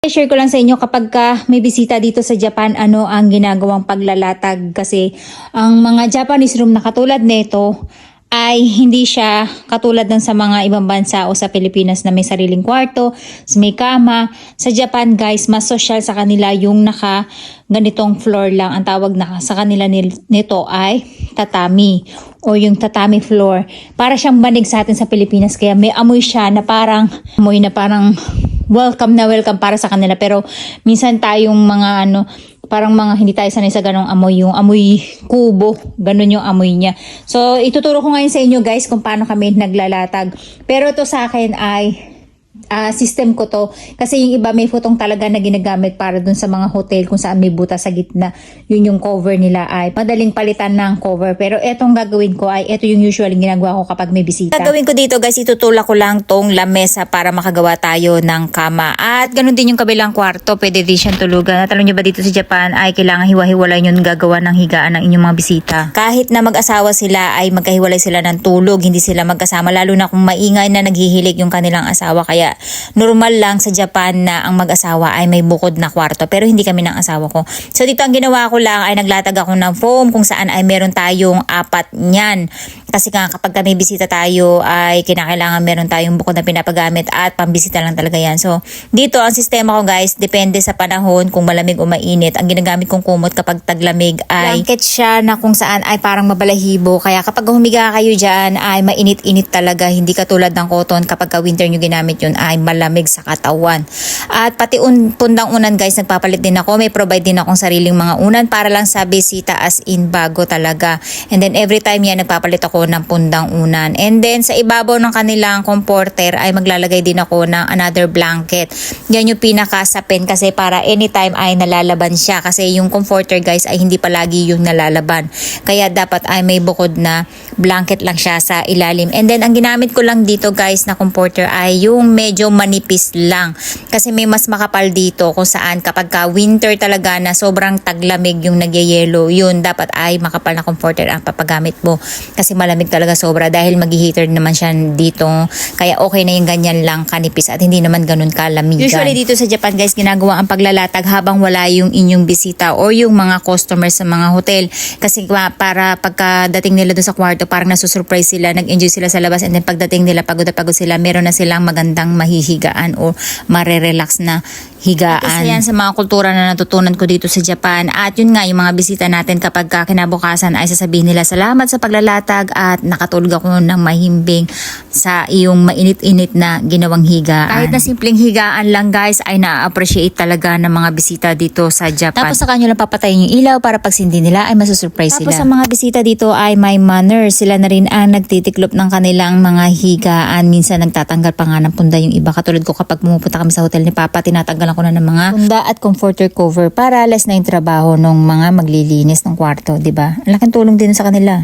I-share ko lang sa inyo kapag may bisita dito sa Japan, ano ang ginagawang paglalatag kasi ang mga Japanese room na katulad nito ay hindi siya katulad ng sa mga ibang bansa o sa Pilipinas na may sariling kwarto, may kama. Sa Japan guys, mas social sa kanila yung naka ganitong floor lang. Ang tawag na sa kanila nito ay tatami o yung tatami floor. Para siyang banig sa atin sa Pilipinas kaya may amoy siya na parang welcome para sa kanila, pero minsan tayong mga parang mga hindi tayo sanay sa ganong amoy, yung amoy kubo, ganun yung amoy niya. So ituturo ko ngayon sa inyo guys kung paano kami naglalatag, pero ito sa akin ay system ko to kasi yung iba may futong talaga na ginagamit para dun sa mga hotel kung saan may butas sa gitna, yun yung cover nila ay madaling palitan ng cover, pero etong gagawin ko ay ito yung usually ginagawa ko kapag may bisita. Gagawin ko dito guys, itutulak ko lang tong lamesa para makagawa tayo ng kama, at ganun din yung kabilang kwarto, pwede din siyang tulugan. At alam nyo ba dito sa Japan ay kailangan hiwa-hiwalay yung gagawa ng higaan ng inyong mga bisita. Kahit na mag-asawa sila ay magkahiwalay sila ng tulog, hindi sila magkasama, lalo na kung maingay na naghihilig yung kanilang asawa. Kaya normal lang sa Japan na ang mag-asawa ay may bukod na kwarto, pero hindi kami ng asawa ko. So dito ang ginawa ko lang ay naglatag ako ng foam kung saan ay meron tayong 4 niyan. Kasi nga kapag may bisita tayo ay kinakailangan meron tayong bukod na pinapagamit at pambisita lang talaga yan. So dito ang sistema ko guys, depende sa panahon kung malamig o mainit. Ang ginagamit kong kumot kapag taglamig ay blanket siya na kung saan ay parang mabalahibo. Kaya kapag humiga kayo dyan ay mainit-init talaga. Hindi katulad ng cotton kapag winter nyo ginamit yun ay malamig sa katawan. At pati pundang unan guys, nagpapalit din ako. May provide din akong sariling mga unan para lang sa bisita, as in bago talaga. And then every time yan nagpapalit ako ng pundang unan. And then sa ibabaw ng kanilang comforter ay maglalagay din ako ng another blanket. Yan yung pinakasapin kasi para anytime ay nalalaban siya. Kasi yung comforter guys ay hindi palagi yung nalalaban. Kaya dapat ay may bukod na blanket lang siya sa ilalim. And then ang ginamit ko lang dito guys na comforter ay yung medyo manipis lang. Kasi may mas makapal dito kung saan kapag winter talaga na sobrang taglamig yung nagyayelo, yun dapat ay makapal na comforter ang papagamit mo. Kasi malamig talaga sobra dahil mag-heater naman siya dito. Kaya okay na yung ganyan lang kanipis at hindi naman ganun kalamigan. Usually dito sa Japan guys, ginagawa ang paglalatag habang wala yung inyong bisita o yung mga customers sa mga hotel. Kasi para pagkadating nila doon sa kwarto, parang nasusurprise sila, nag-enjoy sila sa labas, and then pagdating nila pagod na pagod sila, meron na silang magandang mahihigaan o marerelax na higaan. Kasi yan sa mga kultura na natutunan ko dito sa Japan. At yun nga, yung mga bisita natin kapag kinabukasan ay sasabihin nila salamat sa paglalatag at nakatulog ako ng mahimbing sa iyong mainit-init na ginawang higaan. Kahit na simpleng higaan lang guys ay na-appreciate talaga ng mga bisita dito sa Japan. Tapos sa kanyo lang papatayin yung ilaw para pag sindi nila ay masusurprise sila. Tapos sa mga bisita dito ay may manners. Sila na rin ang nagtitiklop ng kanilang mga higaan. Minsan nagtatanggal pa nga ng punda yung iba. Katulad ko kapag pumupunta kami sa hotel ni Papa, tinatanggal ako na ng mga punda at comforter cover para less na yung trabaho ng mga maglilinis ng kwarto, 'di ba? Ang laking tulong din sa kanila.